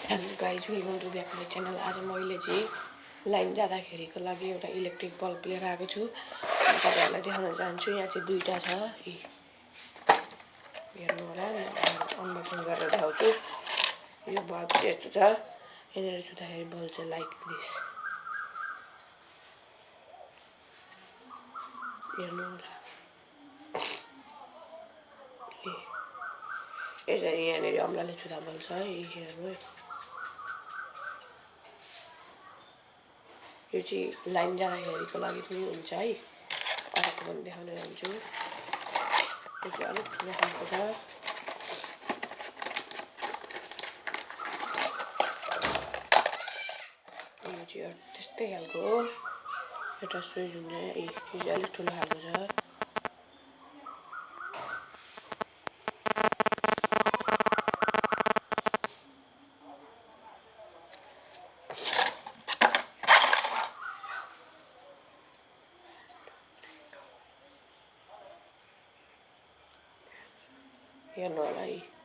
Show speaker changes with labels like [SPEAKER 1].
[SPEAKER 1] Hello guys, welcome to back my channel. आज मैले चाहिँ लाइन जाँदाखेरिको लागि एउटा इलेक्ट्रिक बल्ब लिएर आएको छु। तपाईँहरूलाई देखाउन चाहन्छु। यहाँ चाहिँ दुईवटा छ, हेर्नु होला। अनबक्सिङ गरेर देखाउँछु। यो बल्ब चाहिँ यस्तो छ। यहाँनिर छुँदाखेरि बल्ब चाहिँ लाइक दिस, हेर्नु होला। यसरी यहाँनिर अम्लाले छुँदा बल्छ। हेर्नु, यो चाहिँ लाइन जाँदाखेरिको लागि पनि हुन्छ है। अर्को पनि देखाउन जान्छु। यो चाहिँ अलिक ठुलो खालको छ। यो चाहिँ त्यस्तै खालको हो। एउटा स्विच हुन्छ। यो चाहिँ अलिक ठुलो खालको छ। हेर्नु होला है।